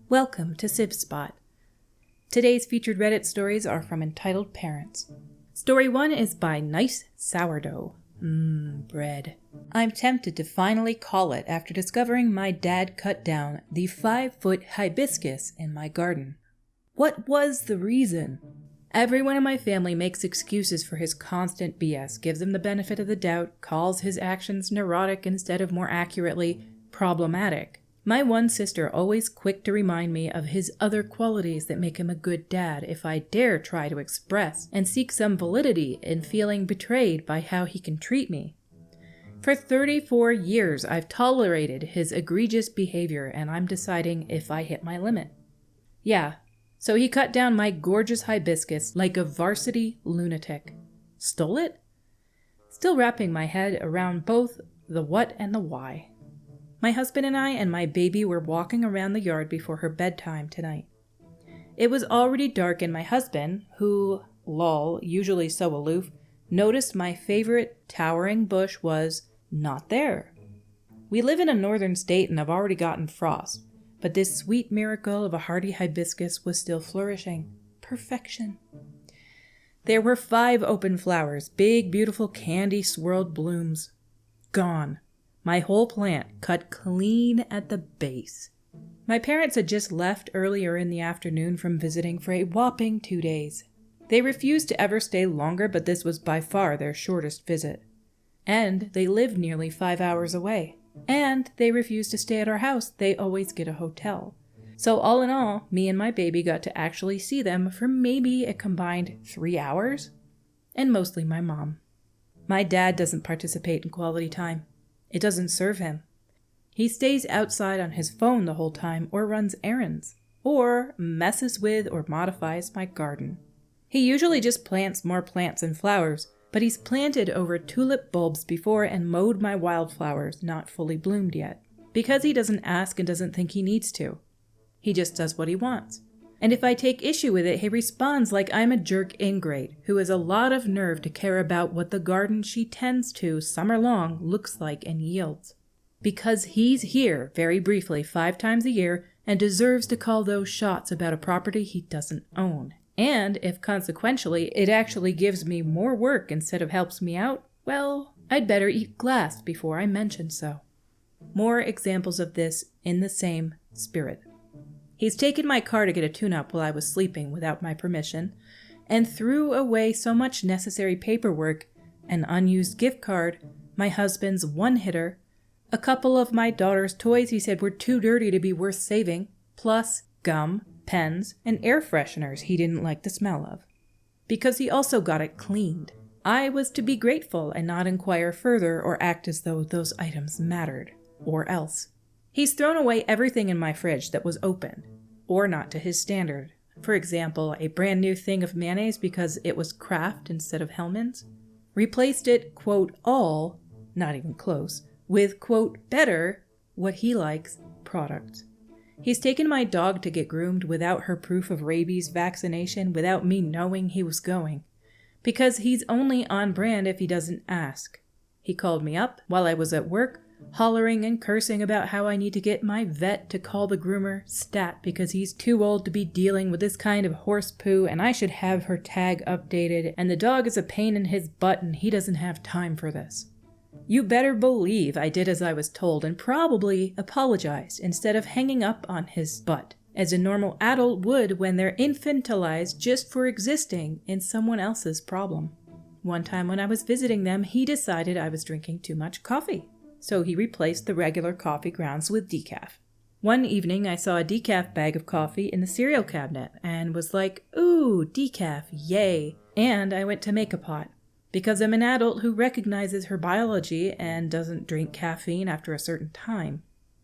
Welcome to Sib Spot. Today's featured Reddit stories are from Entitled Parents. Story 1 is by Nice Sourdough. Bread. I'm tempted to finally call it after discovering my dad cut down the 5-foot hibiscus in my garden. What was the reason? Everyone in my family makes excuses for his constant BS, gives him the benefit of the doubt, calls his actions neurotic instead of more accurately problematic. My one sister always quick to remind me of his other qualities that make him a good dad if I dare try to express and seek some validity in feeling betrayed by how he can treat me. For 34 years, I've tolerated his egregious behavior, and I'm deciding if I hit my limit. Yeah, so he cut down my gorgeous hibiscus like a varsity lunatic. Stole it? Still wrapping my head around both the what and the why. My husband and I and my baby were walking around the yard before her bedtime tonight. It was already dark, and my husband, who, lol, usually so aloof, noticed my favorite towering bush was not there. We live in a northern state and have already gotten frost, but this sweet miracle of a hardy hibiscus was still flourishing. Perfection. There were 5 open flowers, big, beautiful, candy-swirled blooms. Gone. My whole plant cut clean at the base. My parents had just left earlier in the afternoon from visiting for a whopping 2 days. They refused to ever stay longer, but this was by far their shortest visit. And they lived nearly 5 hours away. And they refused to stay at our house. They always get a hotel. So all in all, me and my baby got to actually see them for maybe a combined 3 hours. And mostly my mom. My dad doesn't participate in quality time. It doesn't serve him. He stays outside on his phone the whole time or runs errands, or messes with or modifies my garden. He usually just plants more plants and flowers, but he's planted over tulip bulbs before and mowed my wildflowers not fully bloomed yet, because he doesn't ask and doesn't think he needs to. He just does what he wants. And if I take issue with it, he responds like I'm a jerk ingrate who has a lot of nerve to care about what the garden she tends to summer long looks like and yields. Because he's here, very briefly, 5 times a year and deserves to call those shots about a property he doesn't own. And if consequentially it actually gives me more work instead of helps me out, well, I'd better eat glass before I mention so. More examples of this in the same spirit. He's taken my car to get a tune-up while I was sleeping without my permission, and threw away so much necessary paperwork, an unused gift card, my husband's one-hitter, a couple of my daughter's toys he said were too dirty to be worth saving, plus gum, pens, and air fresheners he didn't like the smell of. Because he also got it cleaned. I was to be grateful and not inquire further or act as though those items mattered, or else. He's thrown away everything in my fridge that was open, or not to his standard. For example, a brand new thing of mayonnaise because it was Kraft instead of Hellmann's. Replaced it, quote, all, not even close, with, quote, better, what he likes, products. He's taken my dog to get groomed without her proof of rabies vaccination, without me knowing he was going. Because he's only on brand if he doesn't ask. He called me up while I was at work, hollering and cursing about how I need to get my vet to call the groomer stat because he's too old to be dealing with this kind of horse poo and I should have her tag updated and the dog is a pain in his butt and he doesn't have time for this. You better believe I did as I was told and probably apologized instead of hanging up on his butt, as a normal adult would when they're infantilized just for existing in someone else's problem. One time when I was visiting them, he decided I was drinking too much coffee. So he replaced the regular coffee grounds with decaf. One evening I saw a decaf bag of coffee in the cereal cabinet and was like, ooh, decaf, yay. And I went to make a pot. Because I'm an adult who recognizes her biology and doesn't drink caffeine after a certain time.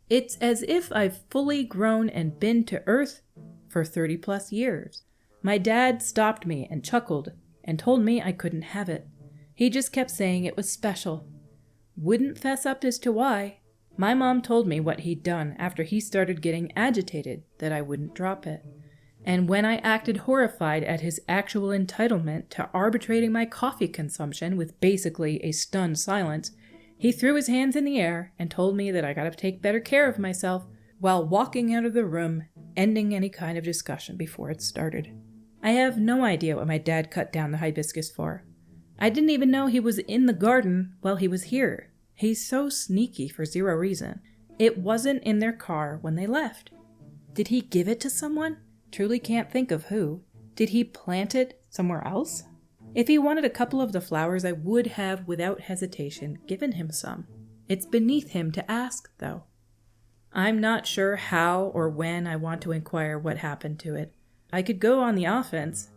It's as if I've fully grown and been to Earth for 30 plus years. My dad stopped me and chuckled and told me I couldn't have it. He just kept saying it was special. Wouldn't fess up as to why. My mom told me what he'd done after he started getting agitated, that I wouldn't drop it. And when I acted horrified at his actual entitlement to arbitrating my coffee consumption with basically a stunned silence, he threw his hands in the air and told me that I gotta take better care of myself while walking out of the room ending any kind of discussion before it started. I have no idea what my dad cut down the hibiscus for. I didn't even know he was in the garden while he was here. He's so sneaky for zero reason. It wasn't in their car when they left. Did he give it to someone? Truly can't think of who. Did he plant it somewhere else? If he wanted a couple of the flowers, I would have, without hesitation, given him some. It's beneath him to ask, though. I'm not sure how or when I want to inquire what happened to it. I could go on the offense.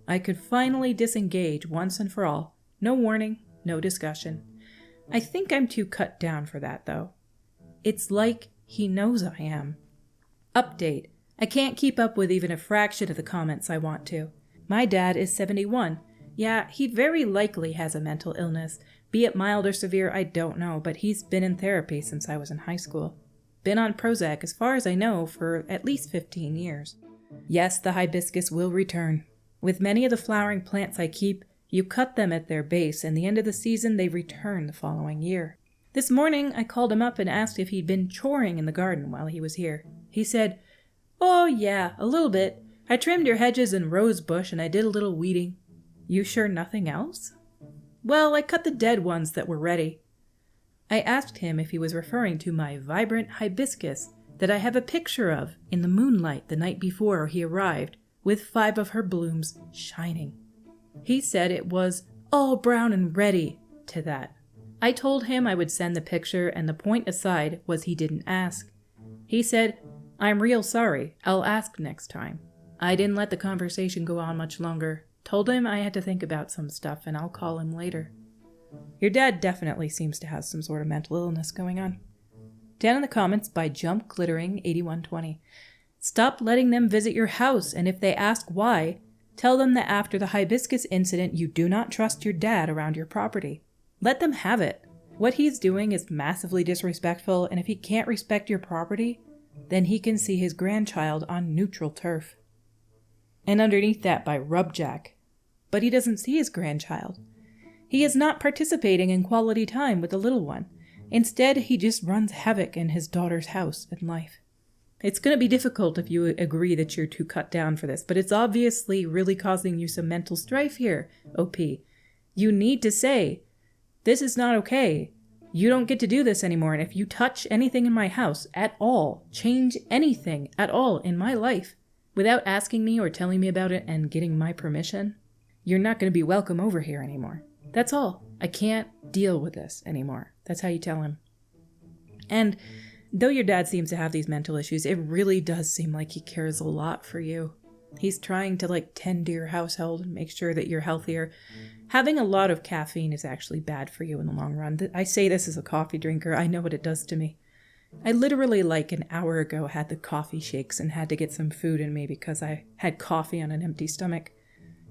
I could finally disengage once and for all. No warning, no discussion. I think I'm too cut down for that, though. It's like he knows I am. Update. I can't keep up with even a fraction of the comments I want to. My dad is 71. Yeah, he very likely has a mental illness. Be it mild or severe, I don't know, but he's been in therapy since I was in high school. Been on Prozac, as far as I know, for at least 15 years. Yes, the hibiscus will return. With many of the flowering plants I keep, you cut them at their base, and the end of the season they return the following year. This morning, I called him up and asked if he'd been choring in the garden while he was here. He said, "Oh yeah, a little bit. I trimmed your hedges and rose bush and I did a little weeding." You sure nothing else? Well, I cut the dead ones that were ready. I asked him if he was referring to my vibrant hibiscus that I have a picture of in the moonlight the night before he arrived, with 5 of her blooms shining. He said it was all brown and ready to that. I told him I would send the picture, and the point aside was he didn't ask. He said, "I'm real sorry. I'll ask next time." I didn't let the conversation go on much longer. Told him I had to think about some stuff, and I'll call him later. Your dad definitely seems to have some sort of mental illness going on. Down in the comments by Jump Glittering 8120. Stop letting them visit your house, and if they ask why, tell them that after the hibiscus incident you do not trust your dad around your property. Let them have it. What he's doing is massively disrespectful, and if he can't respect your property, then he can see his grandchild on neutral turf. And underneath that by Rubjack. But he doesn't see his grandchild. He is not participating in quality time with the little one. Instead, he just runs havoc in his daughter's house and life. It's going to be difficult if you agree that you're too cut down for this, but it's obviously really causing you some mental strife here, OP. You need to say, "This is not okay. You don't get to do this anymore, and if you touch anything in my house at all, change anything at all in my life, without asking me or telling me about it and getting my permission, you're not going to be welcome over here anymore. That's all. I can't deal with this anymore." That's how you tell him. And though your dad seems to have these mental issues, it really does seem like he cares a lot for you. He's trying to tend to your household and make sure that you're healthier. Having a lot of caffeine is actually bad for you in the long run. I say this as a coffee drinker. I know what it does to me. I literally an hour ago had the coffee shakes and had to get some food in me because I had coffee on an empty stomach.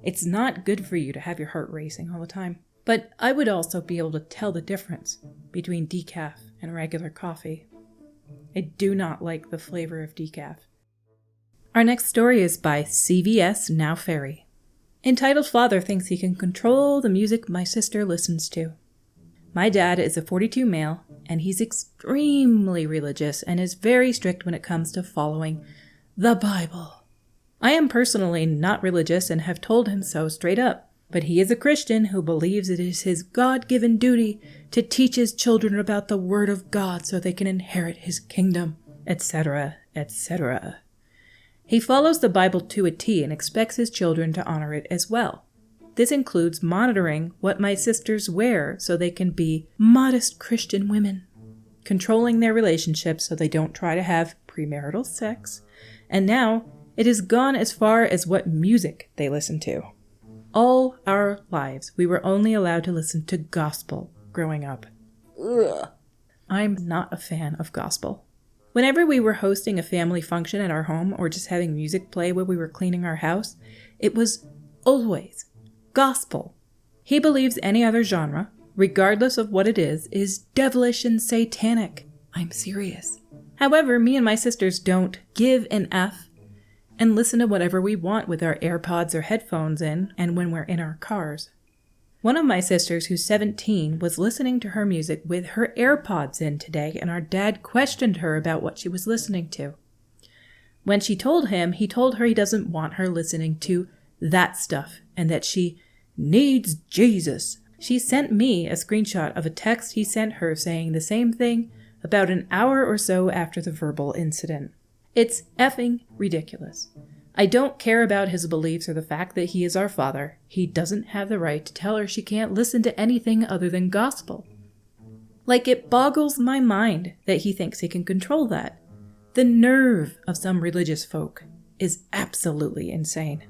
It's not good for you to have your heart racing all the time. But I would also be able to tell the difference between decaf and regular coffee. I do not like the flavor of decaf. Our next story is by CVS Now Fairy. Entitled Father Thinks He Can Control the Music My Sister Listens to. My dad is a 42 male, and he's extremely religious and is very strict when it comes to following the Bible. I am personally not religious and have told him so straight up. But he is a Christian who believes it is his God-given duty to teach his children about the Word of God so they can inherit his kingdom, etc., etc. He follows the Bible to a T and expects his children to honor it as well. This includes monitoring what my sisters wear so they can be modest Christian women, controlling their relationships so they don't try to have premarital sex, and now it has gone as far as what music they listen to. All our lives, we were only allowed to listen to gospel growing up. Ugh. I'm not a fan of gospel. Whenever we were hosting a family function at our home or just having music play while we were cleaning our house, it was always gospel. He believes any other genre, regardless of what it is devilish and satanic. I'm serious. However, me and my sisters don't give an F and listen to whatever we want with our AirPods or headphones in, and when we're in our cars. One of my sisters, who's 17, was listening to her music with her AirPods in today, and our dad questioned her about what she was listening to. When she told him, he told her he doesn't want her listening to that stuff and that she needs Jesus. She sent me a screenshot of a text he sent her saying the same thing about an hour or so after the verbal incident. It's effing ridiculous. I don't care about his beliefs or the fact that he is our father. He doesn't have the right to tell her she can't listen to anything other than gospel. Like, it boggles my mind that he thinks he can control that. The nerve of some religious folk is absolutely insane.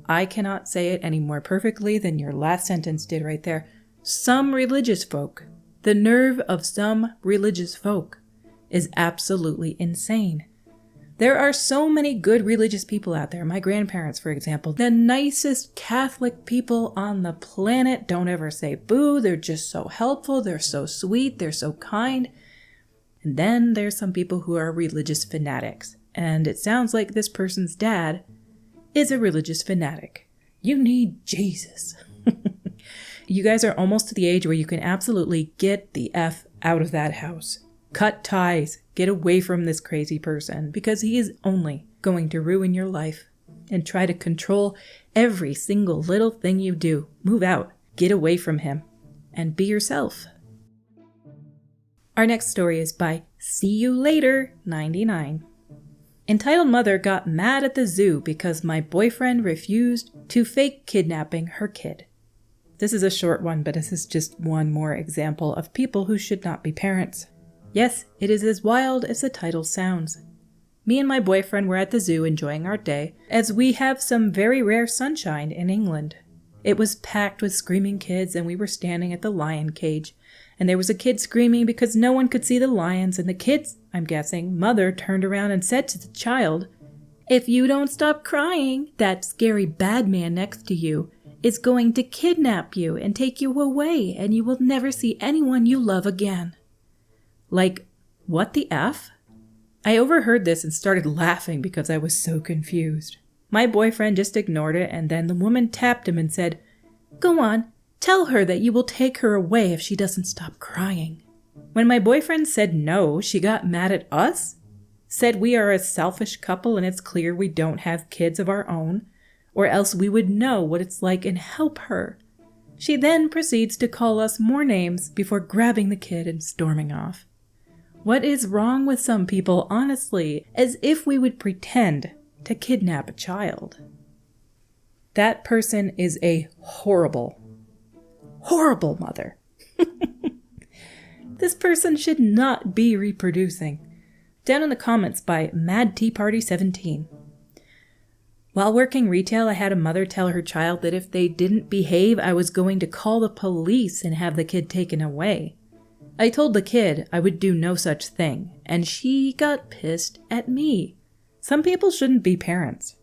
I cannot say it any more perfectly than your last sentence did right there. Some religious folk. The nerve of some religious folk is absolutely insane. There are so many good religious people out there. My grandparents, for example, the nicest Catholic people on the planet, don't ever say boo. They're just so helpful. They're so sweet. They're so kind. And then there's some people who are religious fanatics. And it sounds like this person's dad is a religious fanatic. You need Jesus. You guys are almost to the age where you can absolutely get the F out of that house. Cut ties. Get away from this crazy person because he is only going to ruin your life and try to control every single little thing you do. Move out. Get away from him and be yourself. Our next story is by See You Later 99. Entitled mother got mad at the zoo because my boyfriend refused to fake kidnapping her kid. This is a short one, but this is just one more example of people who should not be parents. Yes, it is as wild as the title sounds. Me and my boyfriend were at the zoo enjoying our day, as we have some very rare sunshine in England. It was packed with screaming kids, and we were standing at the lion cage. And there was a kid screaming because no one could see the lions, and the kid's, I'm guessing, mother turned around and said to the child, "If you don't stop crying, that scary bad man next to you is going to kidnap you and take you away, and you will never see anyone you love again." Like, what the F? I overheard this and started laughing because I was so confused. My boyfriend just ignored it, and then the woman tapped him and said, "Go on, tell her that you will take her away if she doesn't stop crying." When my boyfriend said no, she got mad at us? Said we are a selfish couple and it's clear we don't have kids of our own, or else we would know what it's like and help her. She then proceeds to call us more names before grabbing the kid and storming off. What is wrong with some people, honestly, as if we would pretend to kidnap a child? That person is a horrible mother. This person should not be reproducing. Down in the comments by Mad Tea Party 17. While working retail, I had a mother tell her child that if they didn't behave, I was going to call the police and have the kid taken away. I told the kid I would do no such thing, and she got pissed at me. Some people shouldn't be parents.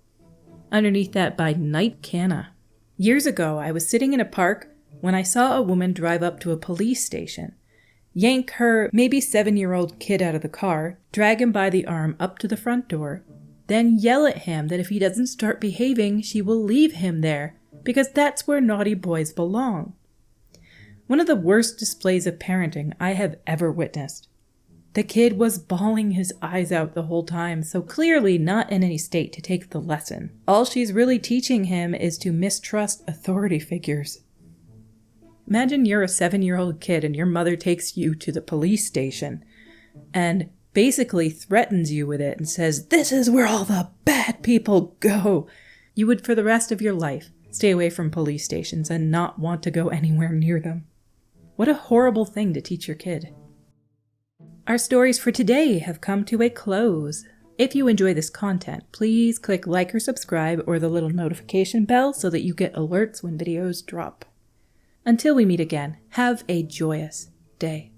Underneath that by Night Canna. Years ago, I was sitting in a park when I saw a woman drive up to a police station, yank her maybe 7-year-old kid out of the car, drag him by the arm up to the front door, then yell at him that if he doesn't start behaving, she will leave him there, because that's where naughty boys belong. One of the worst displays of parenting I have ever witnessed. The kid was bawling his eyes out the whole time, so clearly not in any state to take the lesson. All she's really teaching him is to mistrust authority figures. Imagine you're a 7-year-old kid and your mother takes you to the police station and basically threatens you with it and says, "This is where all the bad people go." You would, for the rest of your life, stay away from police stations and not want to go anywhere near them. What a horrible thing to teach your kid. Our stories for today have come to a close. If you enjoy this content, please click like or subscribe or the little notification bell so that you get alerts when videos drop. Until we meet again, have a joyous day.